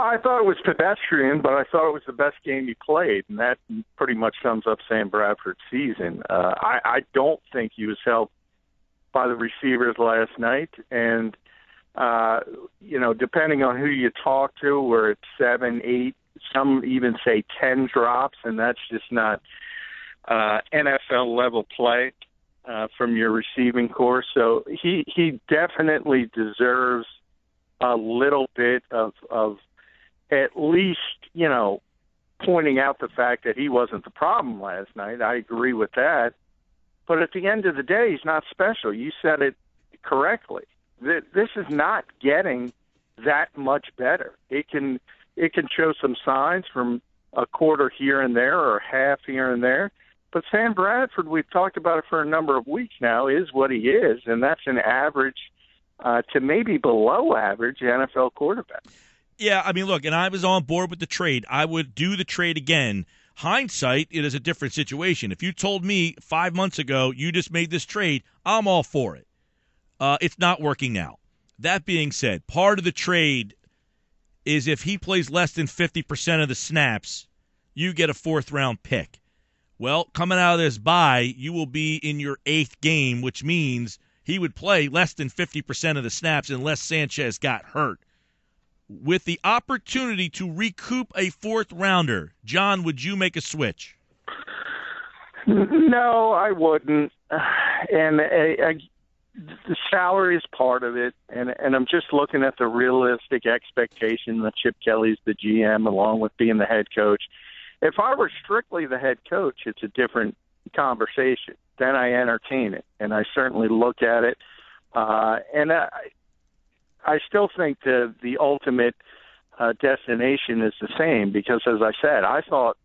Well, I thought it was pedestrian, but I thought it was the best game he played, and that pretty much sums up Sam Bradford's season. I don't think he was helped by the receivers last night, and depending on who you talk to, we're at 7, 8, some even say 10 drops, and that's just not NFL level play from your receiving corps. So he definitely deserves a little bit of at least, pointing out the fact that he wasn't the problem last night. I agree with that. But at the end of the day, he's not special. You said it correctly. This is not getting that much better. It can show some signs from a quarter here and there or half here and there. But Sam Bradford, we've talked about it for a number of weeks now, is what he is, and that's an average to maybe below average NFL quarterback. Yeah, I mean, look, and I was on board with the trade. I would do the trade again. Hindsight, it is a different situation. If you told me 5 months ago you just made this trade, I'm all for it. It's not working out. That being said, part of the trade is if he plays less than 50% of the snaps, you get a 4th-round pick. Well, coming out of this bye, you will be in your 8th game, which means he would play less than 50% of the snaps unless Sanchez got hurt. With the opportunity to recoup a 4th-rounder, John, would you make a switch? No, I wouldn't. And the salary is part of it, and I'm just looking at the realistic expectation that Chip Kelly's the GM along with being the head coach. If I were strictly the head coach, it's a different conversation. Then I entertain it, and I certainly look at it. And I still think the ultimate destination is the same because, as I said, I thought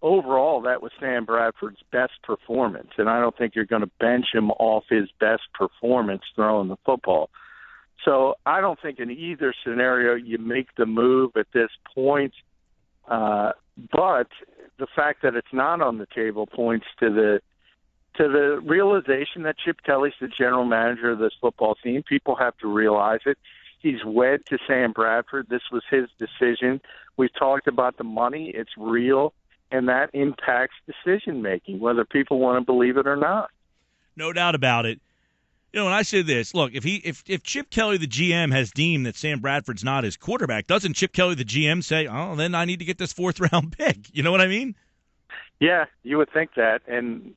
overall that was Sam Bradford's best performance, and I don't think you're going to bench him off his best performance throwing the football. So I don't think in either scenario you make the move at this point. But the fact that it's not on the table points to the realization that Chip Kelly's the general manager of this football team. People have to realize it. He's wed to Sam Bradford. This was his decision. We've talked about the money. It's real, and that impacts decision-making, whether people want to believe it or not. No doubt about it. And I say this, look, if Chip Kelly, the GM, has deemed that Sam Bradford's not his quarterback, doesn't Chip Kelly, the GM, say, oh, then I need to get this 4th-round pick? You know what I mean? Yeah, you would think that. And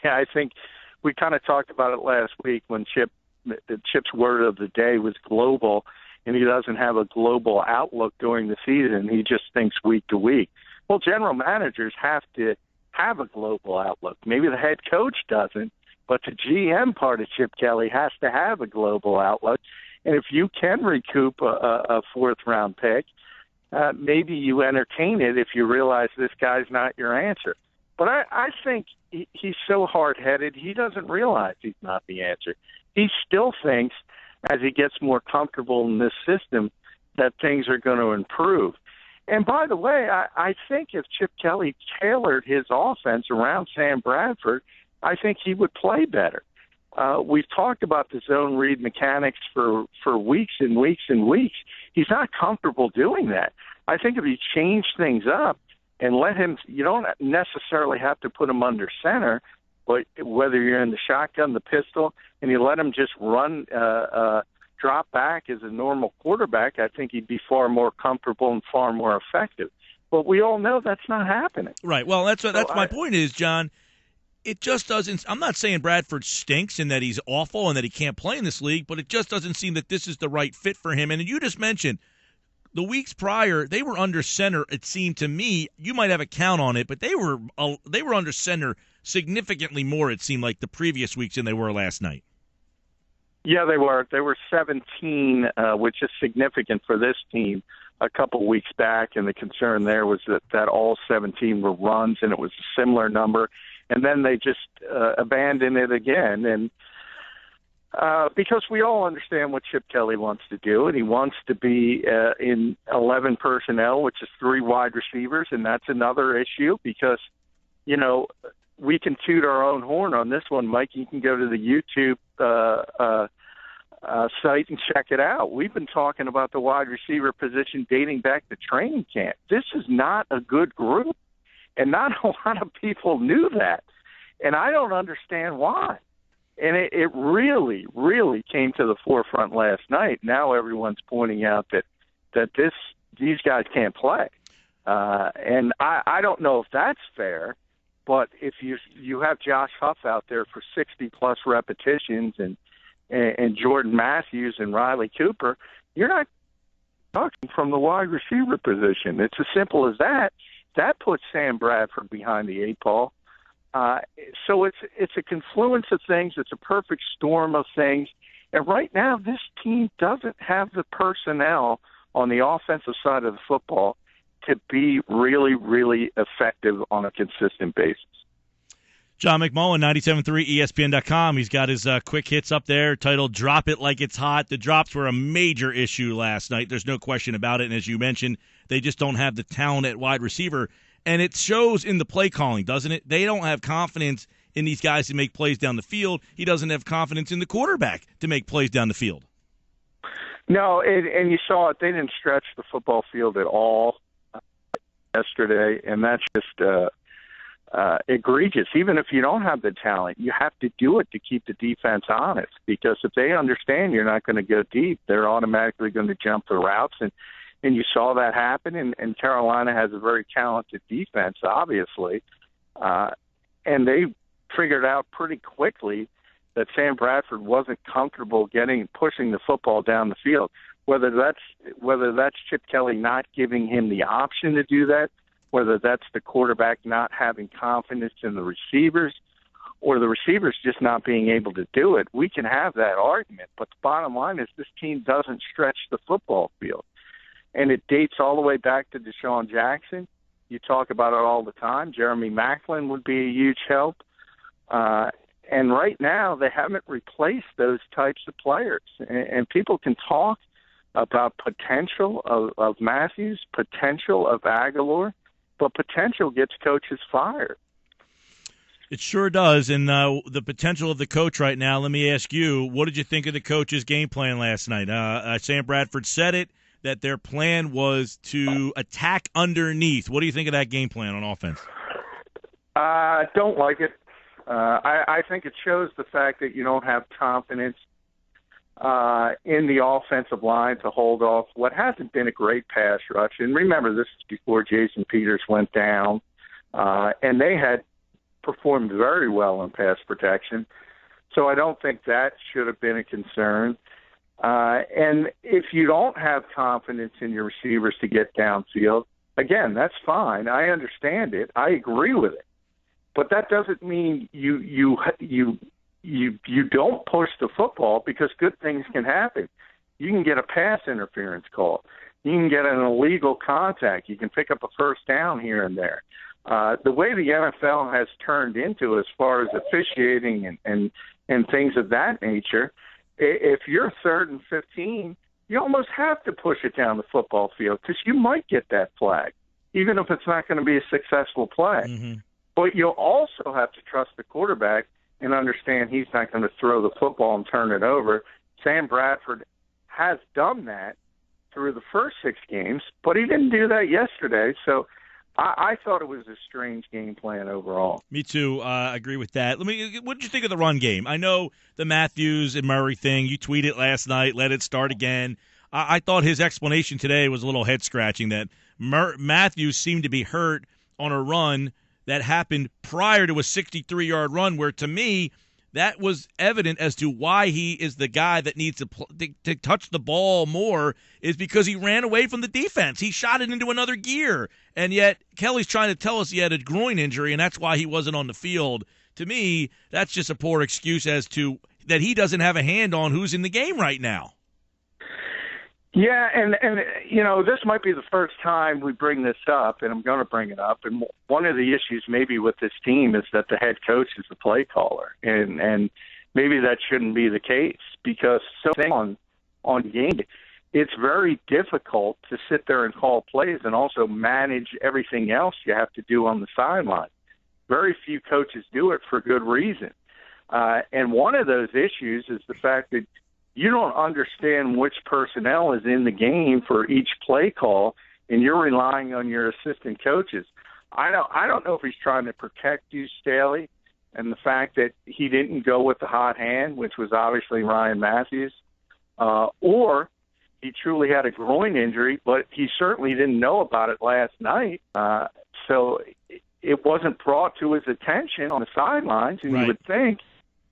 I think we kind of talked about it last week when Chip's word of the day was global, and he doesn't have a global outlook during the season. He just thinks week to week. Well, general managers have to have a global outlook. Maybe the head coach doesn't, but the GM part of Chip Kelly has to have a global outlook. And if you can recoup a 4th-round pick, maybe you entertain it if you realize this guy's not your answer. But I think he's so hard-headed, he doesn't realize he's not the answer. He still thinks, as he gets more comfortable in this system, that things are going to improve. And by the way, I think if Chip Kelly tailored his offense around Sam Bradford, I think he would play better. We've talked about the zone read mechanics for weeks and weeks and weeks. He's not comfortable doing that. I think if you change things up and let him, you don't necessarily have to put him under center, but whether you're in the shotgun, the pistol, and you let him just run, drop back as a normal quarterback, I think he'd be far more comfortable and far more effective. But we all know that's not happening. Right. Well, that's my point is, John, it just doesn't – I'm not saying Bradford stinks and that he's awful and that he can't play in this league, but it just doesn't seem that this is the right fit for him. And you just mentioned the weeks prior, they were under center, it seemed to me. You might have a count on it, but they were under center significantly more, it seemed like, the previous weeks than they were last night. Yeah, they were. They were 17, which is significant for this team, a couple weeks back, and the concern there was that all 17 were runs, and it was a similar number. And then they just abandoned it again. And because we all understand what Chip Kelly wants to do, and he wants to be in 11 personnel, which is 3 wide receivers, and that's another issue because, we can toot our own horn on this one, Mike. You can go to the YouTube site and check it out. We've been talking about the wide receiver position dating back to training camp. This is not a good group, and not a lot of people knew that, and I don't understand why. And it really, really came to the forefront last night. Now everyone's pointing out that these guys can't play. And I don't know if that's fair, but if you have Josh Huff out there for 60-plus repetitions and Jordan Matthews and Riley Cooper, you're not talking from the wide receiver position. It's as simple as that. That puts Sam Bradford behind the eight ball. So it's a confluence of things. It's a perfect storm of things. And right now, this team doesn't have the personnel on the offensive side of the football to be really, really effective on a consistent basis. John McMullen, 97.3 ESPN.com. He's got his quick hits up there titled Drop It Like It's Hot. The drops were a major issue last night. There's no question about it. And as you mentioned, they just don't have the talent at wide receiver. And it shows in the play calling, doesn't it? They don't have confidence in these guys to make plays down the field. He doesn't have confidence in the quarterback to make plays down the field. No, and you saw it. They didn't stretch the football field at all yesterday, and that's just egregious. Even if you don't have the talent, you have to do it to keep the defense honest, because if they understand you're not going to go deep, they're automatically going to jump the routes, and you saw that happen, and Carolina has a very talented defense, obviously, and they figured out pretty quickly that Sam Bradford wasn't comfortable pushing the football down the field. Whether that's Chip Kelly not giving him the option to do that, whether that's the quarterback not having confidence in the receivers, or the receivers just not being able to do it, we can have that argument. But the bottom line is this team doesn't stretch the football field. And it dates all the way back to Deshaun Jackson. You talk about it all the time. Jeremy Maclin would be a huge help. And right now, they haven't replaced those types of players. And people can talk about potential of Matthews, potential of Aguilar, but potential gets coaches fired. It sure does. And the potential of the coach right now, let me ask you, what did you think of the coach's game plan last night? Sam Bradford said it, that their plan was to attack underneath. What do you think of that game plan on offense? I don't like it. I think it shows the fact that you don't have confidence in the offensive line to hold off what hasn't been a great pass rush. And remember, this is before Jason Peters went down, and they had performed very well in pass protection. So I don't think that should have been a concern. And if you don't have confidence in your receivers to get downfield, again, that's fine. I understand it. I agree with it. But that doesn't mean you don't push the football, because good things can happen. You can get a pass interference call. You can get an illegal contact. You can pick up a first down here and there. The way the NFL has turned into as far as officiating and things of that nature, if you're 3rd and 15, you almost have to push it down the football field, because you might get that flag, even if it's not going to be a successful play. Mm-hmm. But you'll also have to trust the quarterback and understand he's not going to throw the football and turn it over. Sam Bradford has done that through the first 6 games, but he didn't do that yesterday. So I thought it was a strange game plan overall. Me too. I agree with that. What did you think of the run game? I know the Matthews and Murray thing. You tweeted last night, let it start again. I thought his explanation today was a little head-scratching, that Matthews seemed to be hurt on a run that happened prior to a 63-yard run, where to me that was evident as to why he is the guy that needs to touch the ball more, is because he ran away from the defense. He shot it into another gear, and yet Kelly's trying to tell us he had a groin injury, and that's why he wasn't on the field. To me, that's just a poor excuse as to that he doesn't have a hand on who's in the game right now. Yeah, and this might be the first time we bring this up, and I'm going to bring it up. And one of the issues maybe with this team is that the head coach is the play caller, and maybe that shouldn't be the case, because on game, it's very difficult to sit there and call plays and also manage everything else you have to do on the sideline. Very few coaches do it for good reason. And one of those issues is the fact that you don't understand which personnel is in the game for each play call, and you're relying on your assistant coaches. I don't know if he's trying to protect you, Staley, and the fact that he didn't go with the hot hand, which was obviously Ryan Matthews, or he truly had a groin injury, but he certainly didn't know about it last night. So it wasn't brought to his attention on the sidelines, and You would think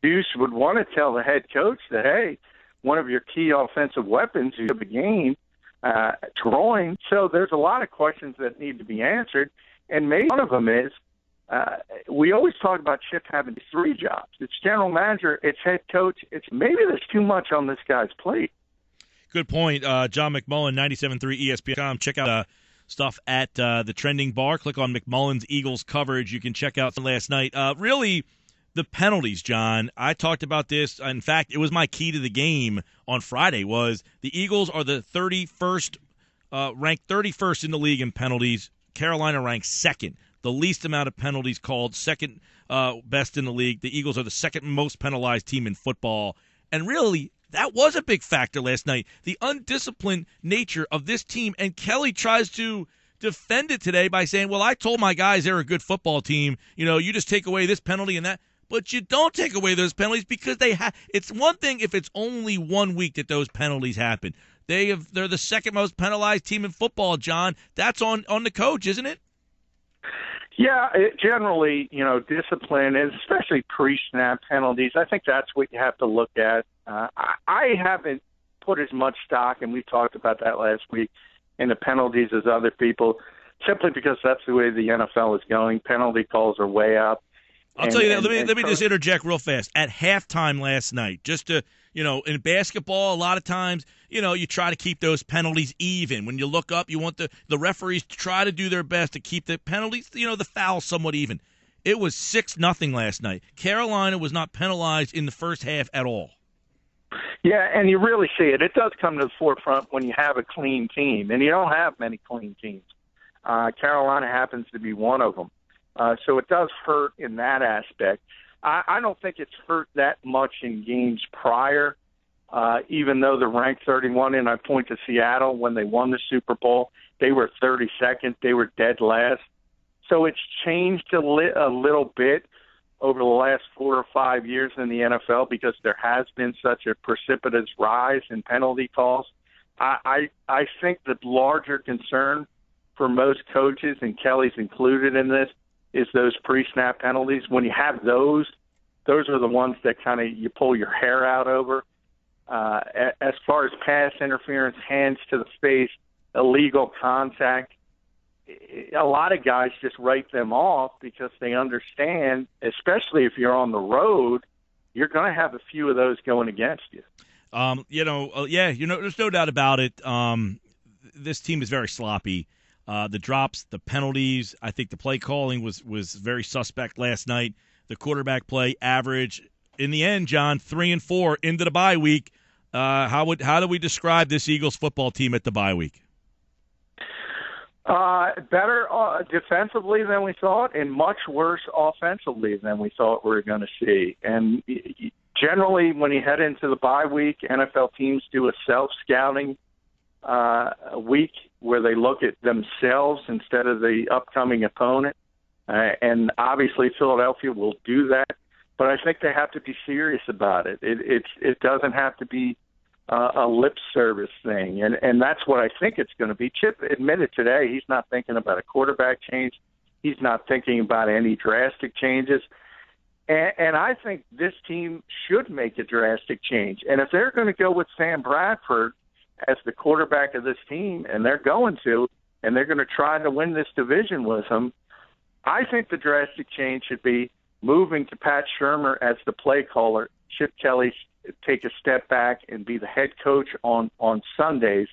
Deuce would want to tell the head coach that, hey, one of your key offensive weapons of the game, groin. So there's a lot of questions that need to be answered, and maybe one of them is, we always talk about Chip having 3 jobs. It's general manager, it's head coach. It's maybe there's too much on this guy's plate. Good point. John McMullen, 97.3 ESPN. Check out stuff at the Trending Bar. Click on McMullen's Eagles coverage. You can check out from last night. Really, the penalties, John. I talked about this. In fact, it was my key to the game on Friday was the Eagles are the 31st, ranked 31st in the league in penalties. Carolina ranks second. The least amount of penalties called, second best in the league. The Eagles are the second most penalized team in football. And really, that was a big factor last night. The undisciplined nature of this team. And Kelly tries to defend it today by saying, well, I told my guys they're a good football team. You know, you just take away this penalty and that. But you don't take away those penalties because it's one thing if it's only 1 week that those penalties happen. They're the second most penalized team in football, John. That's on the coach, isn't it? Yeah, generally, discipline, and especially pre-snap penalties, I think that's what you have to look at. I haven't put as much stock, and we talked about that last week, in the penalties as other people, simply because that's the way the NFL is going. Penalty calls are way up. I'll tell you that. Let me just interject real fast. At halftime last night, just to, in basketball, a lot of times, you try to keep those penalties even. When you look up, you want the referees to try to do their best to keep the penalties, the fouls somewhat even. It was 6-0 last night. Carolina was not penalized in the first half at all. Yeah, and you really see it. It does come to the forefront when you have a clean team, and you don't have many clean teams. Carolina happens to be one of them. So it does hurt in that aspect. I don't think it's hurt that much in games prior, even though they're ranked 31, and I point to Seattle when they won the Super Bowl. They were 32nd. They were dead last. So it's changed a little bit over the last 4 or 5 years in the NFL because there has been such a precipitous rise in penalty calls. I think the larger concern for most coaches, and Kelly's included in this, is those pre-snap penalties. When you have those are the ones that kind of you pull your hair out over. As far as pass interference, hands to the face, illegal contact, a lot of guys just write them off because they understand, especially if you're on the road, you're going to have a few of those going against you. There's no doubt about it. This team is very sloppy. The drops, the penalties, I think the play calling was very suspect last night. The quarterback play average. In the end, John, 3-4 into the bye week. How do we describe this Eagles football team at the bye week? Better defensively than we thought, and much worse offensively than we thought we were going to see. And generally, when you head into the bye week, NFL teams do a self-scouting week where they look at themselves instead of the upcoming opponent. And obviously Philadelphia will do that, but I think they have to be serious about it. It doesn't have to be a lip service thing, and that's what I think it's going to be. Chip admitted today he's not thinking about a quarterback change. He's not thinking about any drastic changes. And I think this team should make a drastic change. And if they're going to go with Sam Bradford as the quarterback of this team, and they're going to try to win this division with him, I think the drastic change should be moving to Pat Shurmur as the play caller, Chip Kelly take a step back and be the head coach on Sundays.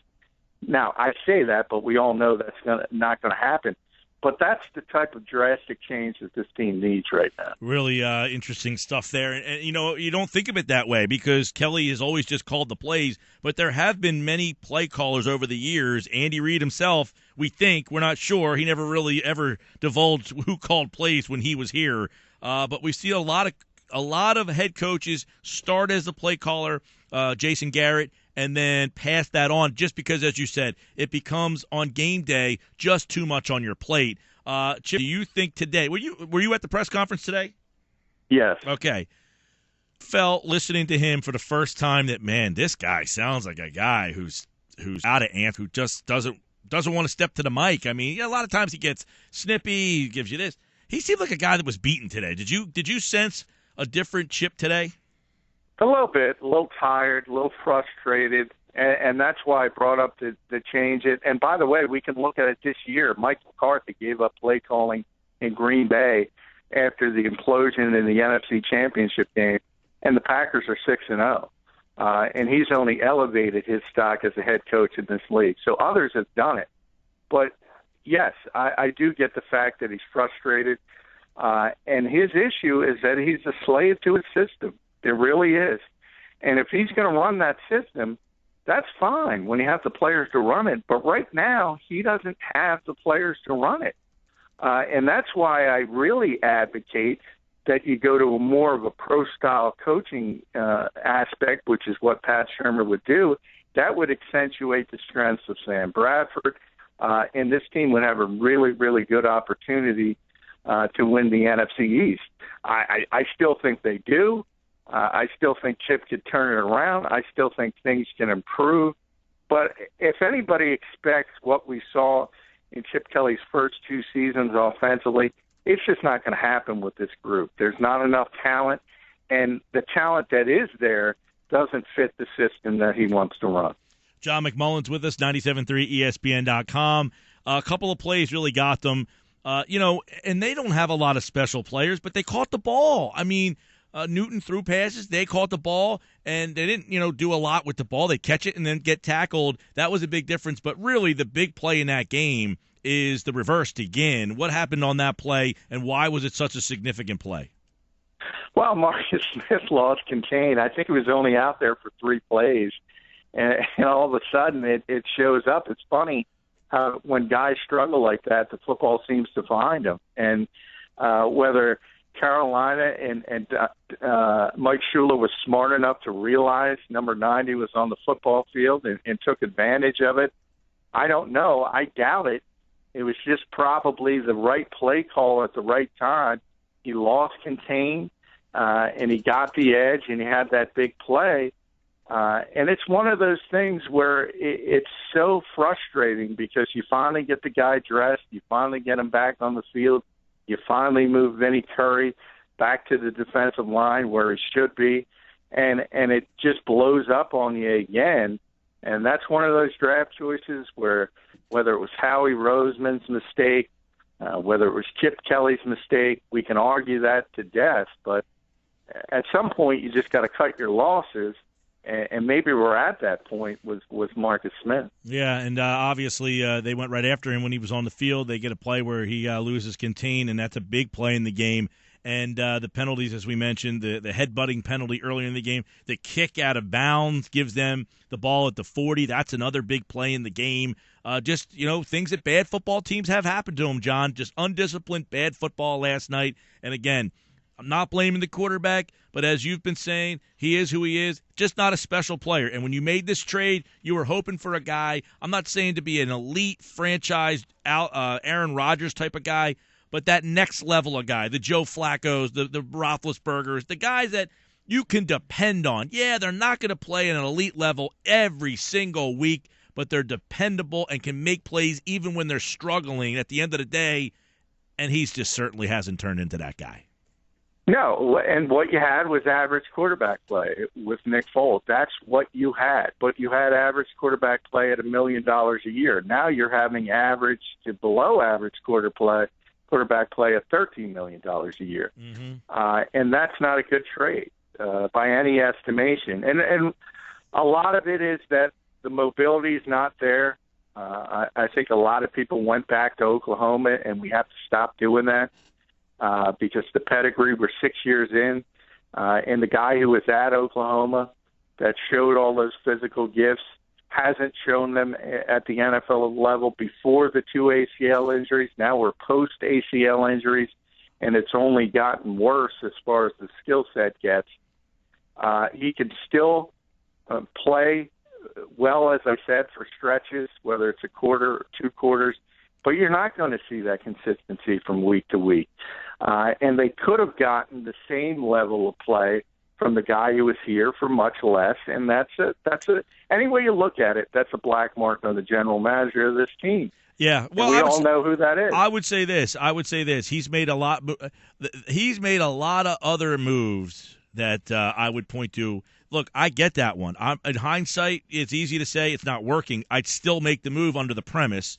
Now, I say that, but we all know that's not going to happen. But that's the type of drastic change that this team needs right now. Really interesting stuff there. And, you don't think of it that way because Kelly has always just called the plays, but there have been many play callers over the years. Andy Reid himself, we're not sure. He never really ever divulged who called plays when he was here. But we see a lot of a lot of head coaches start as the play caller, Jason Garrett, and then pass that on just because, as you said, it becomes on game day just too much on your plate. Chip, do you think today, were you at the press conference today? Yes. Okay. Felt listening to him for the first time that, man, this guy sounds like a guy who's out of ant, who just doesn't want to step to the mic. I mean, a lot of times he gets snippy, he gives you this. He seemed like a guy that was beaten today. Did you sense a different Chip today? A little bit, a little tired, a little frustrated, and that's why I brought up the change it. And by the way, we can look at it this year. Mike McCarthy gave up play calling in Green Bay after the implosion in the NFC Championship game, and the Packers are 6-0. And he's only elevated his stock as a head coach in this league. So others have done it. But, yes, I do get the fact that he's frustrated. And his issue is that he's a slave to his system. It really is. And if he's going to run that system, that's fine when you have the players to run it. But right now, he doesn't have the players to run it. And that's why I really advocate that you go to more of a pro-style coaching aspect, which is what Pat Shurmur would do. That would accentuate the strengths of Sam Bradford, and this team would have a really, really good opportunity to win the NFC East. I still think they do. I still think Chip could turn it around. I still think things can improve. But if anybody expects what we saw in Chip Kelly's first two seasons offensively, it's just not going to happen with this group. There's not enough talent, and the talent that is there doesn't fit the system that he wants to run. John McMullen's with us, 97.3 ESPN.com. A couple of plays really got them. And they don't have a lot of special players, but they caught the ball. I mean, Newton threw passes. They caught the ball, and they didn't, do a lot with the ball. They catch it and then get tackled. That was a big difference. But really, the big play in that game is the reverse to Ginn. What happened on that play, and why was it such a significant play? Well, Marcus Smith lost contain. I think he was only out there for 3 plays, and all of a sudden it shows up. It's funny how when guys struggle like that, the football seems to find them. And whether Carolina and Mike Shula was smart enough to realize number 90 was on the football field and took advantage of it, I don't know. I doubt it. It was just probably the right play call at the right time. He lost contain, and he got the edge, and he had that big play. And it's one of those things where it's so frustrating because you finally get the guy dressed, you finally get him back on the field, you finally move Vinny Curry back to the defensive line where he should be, and it just blows up on you again. And that's one of those draft choices where whether it was Howie Roseman's mistake, whether it was Chip Kelly's mistake, we can argue that to death. But at some point, you just got to cut your losses, and maybe we're at that point with Marcus Smith. Yeah, and obviously they went right after him when he was on the field. They get a play where he loses contain, and that's a big play in the game. And the penalties, as we mentioned, the headbutting penalty earlier in the game, the kick out of bounds gives them the ball at the 40. That's another big play in the game. Things that bad football teams have happened to them, John. Just undisciplined, bad football last night. And again, I'm not blaming the quarterback, but as you've been saying, he is who he is, just not a special player. And when you made this trade, you were hoping for a guy, I'm not saying to be an elite franchise Aaron Rodgers type of guy, but that next level of guy, the Joe Flacco's, the Roethlisbergers, the guys that you can depend on. Yeah, they're not going to play at an elite level every single week, but they're dependable and can make plays even when they're struggling at the end of the day, and he just certainly hasn't turned into that guy. No, and what you had was average quarterback play with Nick Foles. That's what you had. But you had average quarterback play at $1 million a year. Now you're having average to below average quarterback play at $13 million a year. Mm-hmm. And that's not a good trade by any estimation. And a lot of it is that the mobility is not there. I think a lot of people went back to Oklahoma, and we have to stop doing that. Because the pedigree, we're 6 years in, and the guy who was at Oklahoma that showed all those physical gifts hasn't shown them at the NFL level before the 2 ACL injuries. Now we're post-ACL injuries, and it's only gotten worse as far as the skill set gets. He can still play well, as I said, for stretches, whether it's a quarter or 2 quarters, but you're not going to see that consistency from week to week. And they could have gotten the same level of play from the guy who was here for much less, and that's any way you look at it, that's a black mark on the general manager of this team. Yeah, well, and we all know who that is. I would say this. He's made a lot. He's made a lot of other moves that I would point to. Look, I get that one. In hindsight, it's easy to say it's not working. I'd still make the move under the premise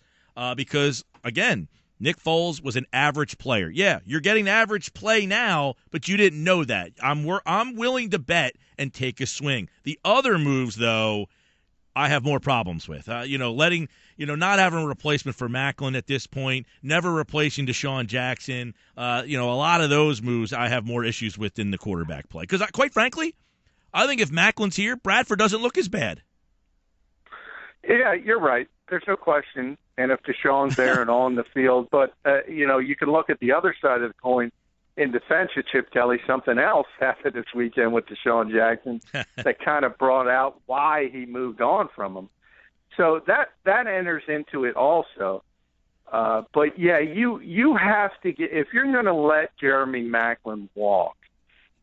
because, again, Nick Foles was an average player. Yeah, you're getting average play now, but you didn't know that. I'm willing to bet and take a swing. The other moves, though, I have more problems with. Not having a replacement for Maclin at this point, never replacing Deshaun Jackson. A lot of those moves I have more issues with than the quarterback play. Because, quite frankly, I think if Maclin's here, Bradford doesn't look as bad. Yeah, you're right. There's no question. And if Deshaun's there and on the field. But, you can look at the other side of the coin. In defense of Chip Kelly, something else happened this weekend with Deshaun Jackson that kind of brought out why he moved on from him. So that enters into it also. But, yeah, you have to get – if you're going to let Jeremy Maclin walk,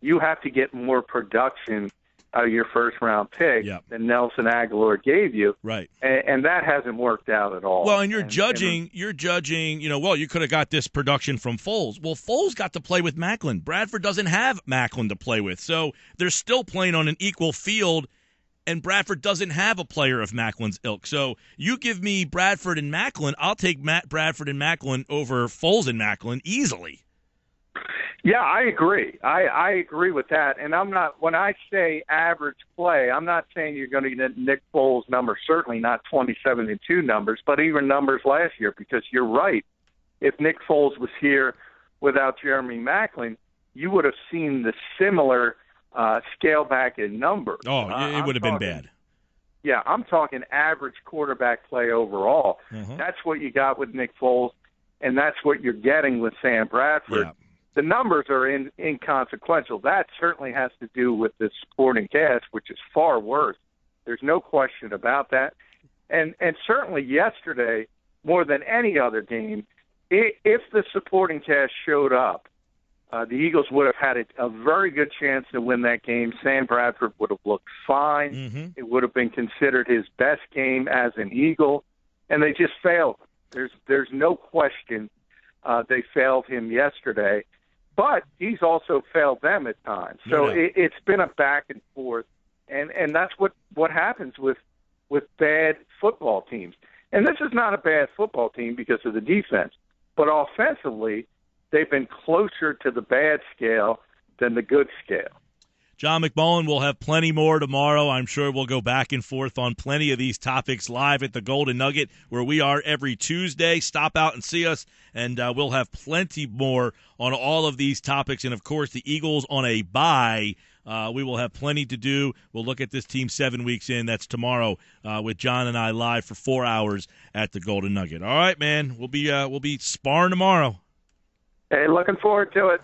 you have to get more production out of your first-round pick than Nelson Aguilar gave you. Right. And that hasn't worked out at all. Well, and you're judging, you could have got this production from Foles. Well, Foles got to play with Maclin. Bradford doesn't have Maclin to play with. So they're still playing on an equal field, and Bradford doesn't have a player of Macklin's ilk. So you give me Bradford and Maclin, I'll take Bradford and Maclin over Foles and Maclin easily. Yeah, I agree. I agree with that. And I'm not, when I say average play, I'm not saying you're going to get Nick Foles' numbers, certainly not 27-2 numbers, but even numbers last year, because you're right. If Nick Foles was here without Jeremy Maclin, you would have seen the similar scale back in numbers. Oh, it would have been bad. Yeah, I'm talking average quarterback play overall. Mm-hmm. That's what you got with Nick Foles, and that's what you're getting with Sam Bradford. Yeah. The numbers are inconsequential. That certainly has to do with the supporting cast, which is far worse. There's no question about that. And certainly yesterday, more than any other game, if the supporting cast showed up, the Eagles would have had a very good chance to win that game. Sam Bradford would have looked fine. Mm-hmm. It would have been considered his best game as an Eagle, and they just failed. There's no question they failed him yesterday. But he's also failed them at times. So it's been a back and forth, and that's what happens with bad football teams. And this is not a bad football team because of the defense, but offensively, they've been closer to the bad scale than the good scale. John McMullen will have plenty more tomorrow. I'm sure we'll go back and forth on plenty of these topics live at the Golden Nugget, where we are every Tuesday. Stop out and see us, and we'll have plenty more on all of these topics. And, of course, the Eagles on a bye. We will have plenty to do. We'll look at this team 7 weeks in. That's tomorrow with John and I live for 4 hours at the Golden Nugget. All right, man. We'll be sparring tomorrow. Hey, looking forward to it.